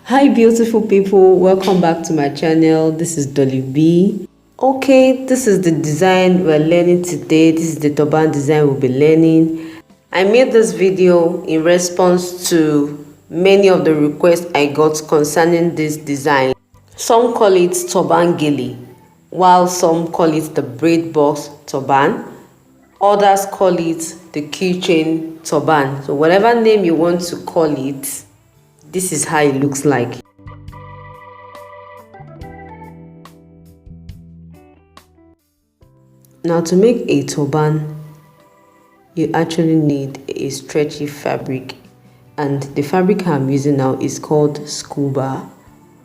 Hi beautiful people, welcome back to my channel. This is Dolly B. Okay, this is the design we're learning today. This is the turban design we'll be learning. I made this video in response to many of the requests I got concerning this design. Some call it Turban Gele, while some call it the Braidboxturban. Others call it the Keychainturban. So whatever name you want to call it, this is how it looks like. Now to make a turban, you actually need a stretchy fabric, and the fabric I'm using now is called Scuba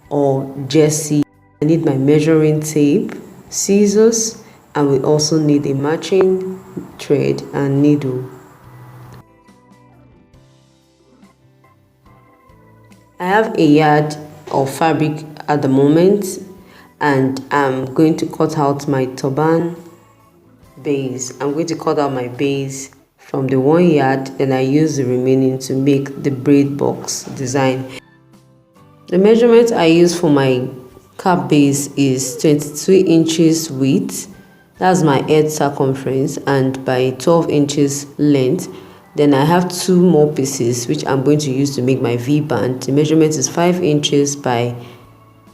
or jersey. I need my measuring tape, scissors, and we also need a matching thread and needle. I have a yard of fabric at the moment, and I'm going to cut out my turban base. I'm going to cut out my base from the 1 yard, then I use the remaining to make the braid box design. The measurement I use for my cap base is 22 inches width, that's my head circumference, and by 12 inches length. Then I have 2 more pieces which I'm going to use to make my V-band. The measurement is 5 inches by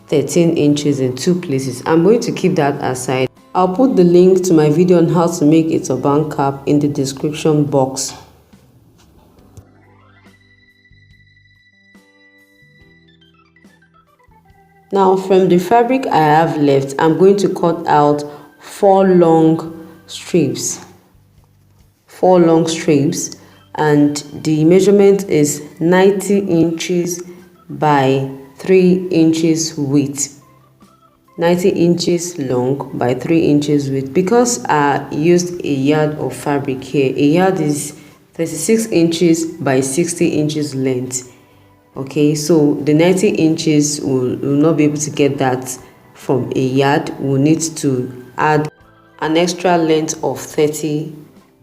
13 inches in 2 places. I'm going to keep that aside. I'll put the link to my video on how to make a turban cap in the description box. Now from the fabric I have left, I'm going to cut out 4 long strips. 4 long strips, and the measurement is 90 inches by 3 inches width. 90 inches long by 3 inches width. Because I used a yard of fabric here, a yard is 36 inches by 60 inches length. Okay, so the 90 inches will not be able to get that from a yard. We'll need to add an extra length of 30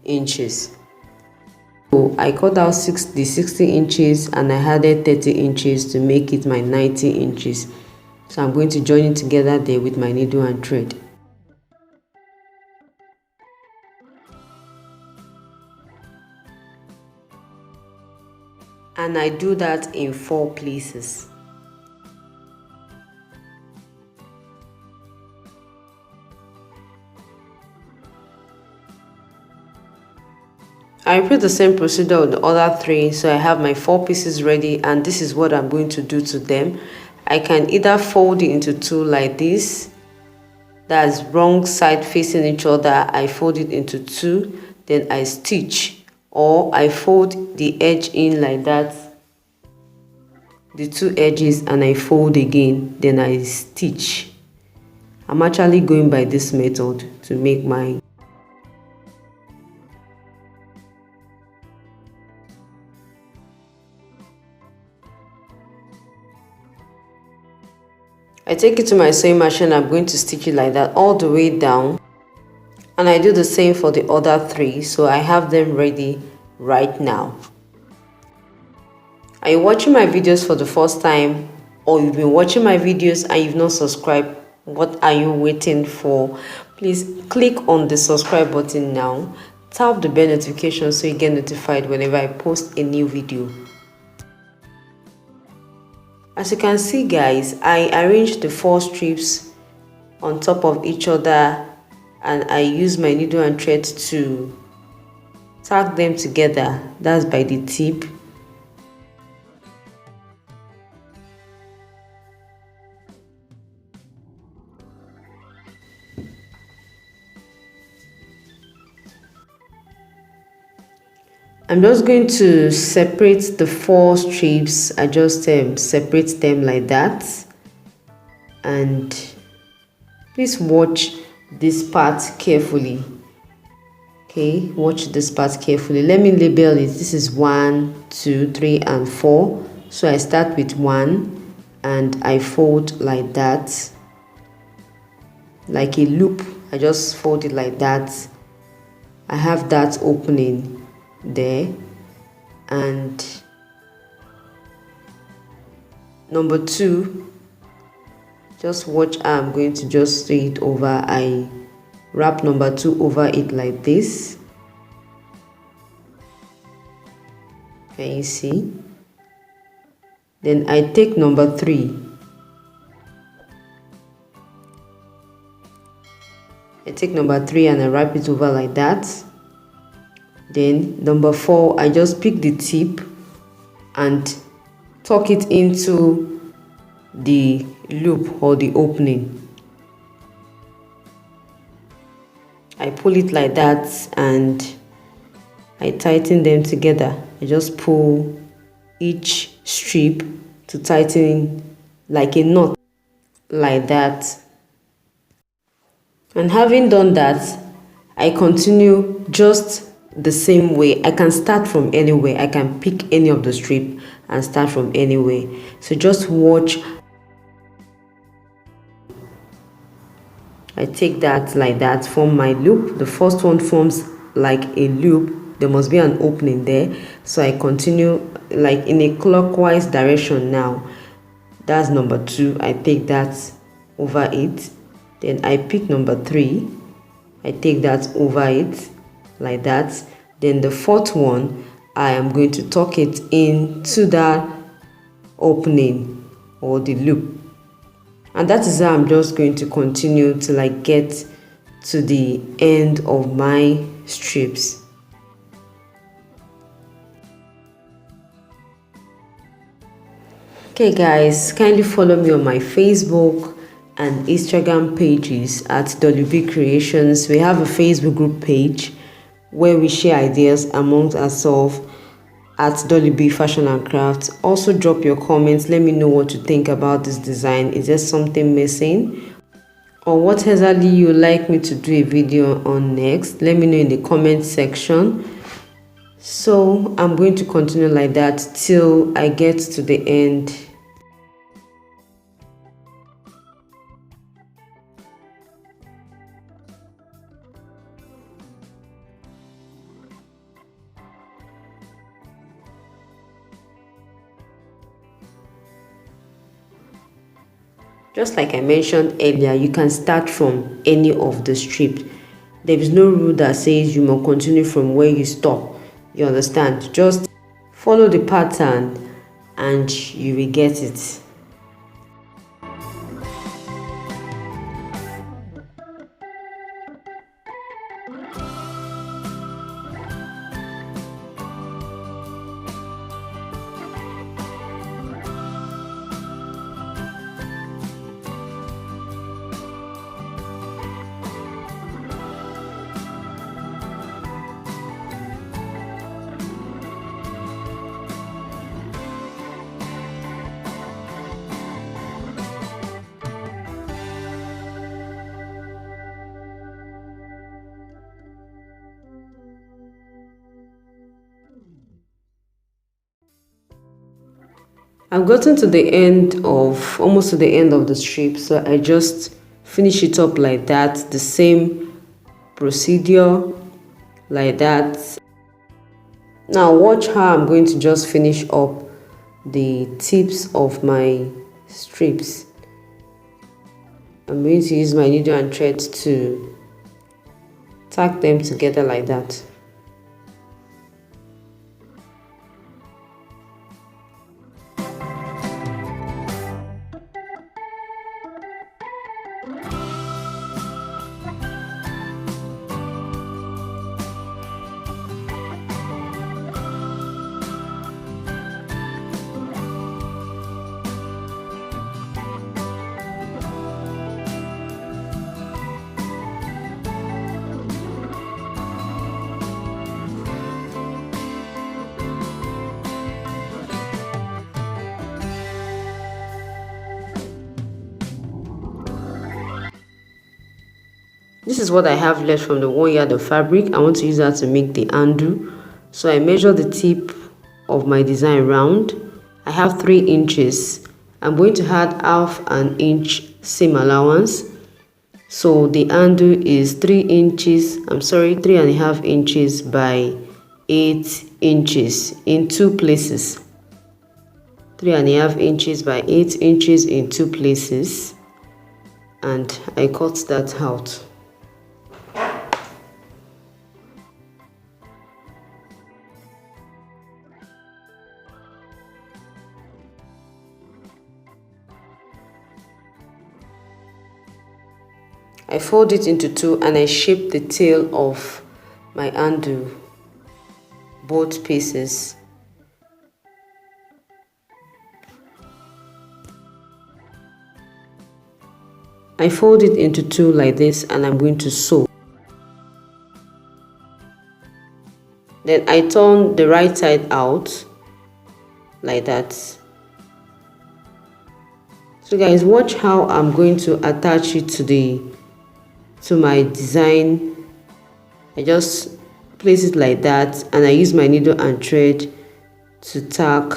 inches. So I cut out the 60 inches and I added 30 inches to make it my 90 inches. So I'm going to join it together there with my needle and thread. And I do that in 4 places. I repeat the same procedure on the other 3, so I have my 4 pieces ready, and this is what I'm going to do to them. I can either fold it into 2 like this, that's wrong side facing each other. I fold it into 2, then I stitch, or I fold the edge in like that, the 2 edges, and I fold again, then I stitch. I'm actually going by this method to make mine. I take it to my sewing machine. I'm going to stitch it like that all the way down, and I do the same for the other 3, so I have them ready right now. Are you watching my videos for the first time, or you've been watching my videos and you've not subscribed? What are you waiting for? Please click on the subscribe button now, tap the bell notification so you get notified whenever I post a new video. As you can see guys, I arranged the 4 strips on top of each other, and I use my needle and thread to tag them together, that's by the tip. I'm just going to separate the 4 strips. I just separate them like that, and please watch this part carefully. Okay, watch this part carefully. Let me label it. This is 1, 2, 3, and 4. So I start with 1 and I fold like that, like a loop. I just fold it like that. I have that opening there, and number 2, just watch how I'm going to just sew it over. I wrap number 2 over it like this. Can you see? Then I take number 3. I take number 3 and I wrap it over like that. Then number 4, I just pick the tip and tuck it into the loop or the opening. I pull it like that and I tighten them together. I just pull each strip to tighten like a knot, like that. And having done that, I continue just the same way. I can start from anywhere. I can pick any of the strip and start from anywhere. So just watch. I take that like that, form my loop. The first one forms like a loop. There must be an opening there. So I continue like in a clockwise direction now. That's number 2. I take that over it. Then I pick number 3. I take that over it like that. Then the 4th one, I am going to tuck it into that opening or the loop. And that is how I'm just going to continue till I get to the end of my strips. Okay guys, kindly follow me on my Facebook and Instagram pages at WB Creations. We have a Facebook group page where we share ideas amongst ourselves at WB Fashion and Crafts. Also drop your comments. Let me know what you think about this design. Is there something missing? Or what exactly you would like me to do a video on next? Let me know in the comment section. So I'm going to continue like that till I get to the end. Just like I mentioned earlier, you can start from any of the strips. There is no rule that says you must continue from where you stop. You understand? Just follow the pattern and you will get it. I've gotten to the end of, almost to the end of the strip, so I just finish it up like that, the same procedure, like that. Now watch how I'm going to just finish up the tips of my strips. I'm going to use my needle and thread to tack them together like that. This is what I have left from the 1 yard of fabric. I want to use that to make the handle. So I measure the tip of my design round. I have 3 inches. I'm going to add half an inch seam allowance. So the handle is 3 inches, 3.5 inches by 8 inches in 2 places. 3.5 inches by 8 inches in 2 places, and I cut that out. I fold it into 2 and I shape the tail of my handle, both pieces. I fold it into 2 like this and I'm going to sew. Then I turn the right side out like that. So guys, watch how I'm going to attach it to my design. I just place it like that and I use my needle and thread to tack.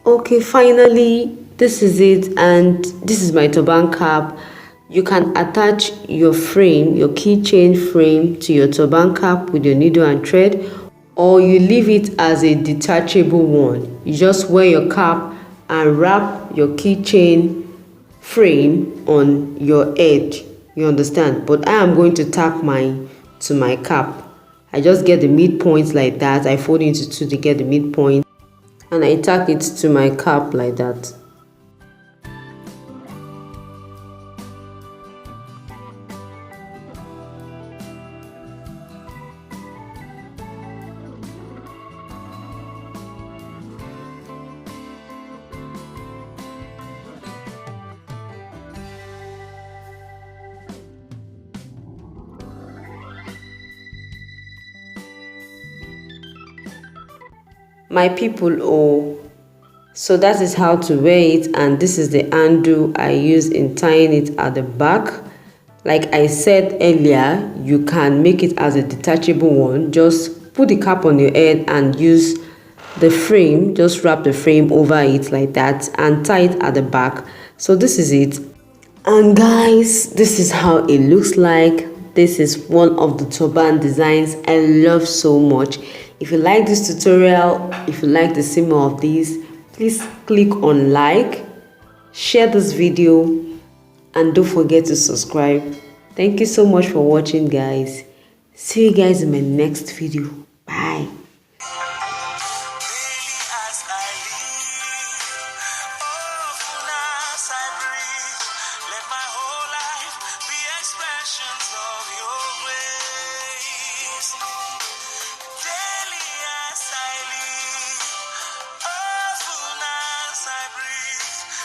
Okay, finally this is it, and this is my turban cap. You can attach your frame, your keychain frame, to your turban cap with your needle and thread, or you leave it as a detachable one. You just wear your cap and wrap your keychain frame on your edge, you understand? But I am going to tack mine to my cap. I just get the midpoint like that. I fold into 2 to get the midpoint and I tack it to my cap like that. My people, oh, so that is how to wear it, and this is the handle I use in tying it at the back. Like I said earlier, you can make it as a detachable one. Just put the cap on your head and use the frame, just wrap the frame over it like that and tie it at the back. So this is it. And guys, this is how it looks like. This is one of the turban designs I love so much. If you like this tutorial, if you like to see more of these, please click on like, share this video, and don't forget to subscribe. Thank you so much for watching, guys. See you guys in my next video. Bye.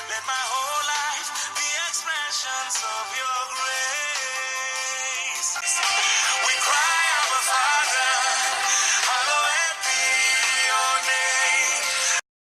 Let my whole life be expressions of your grace.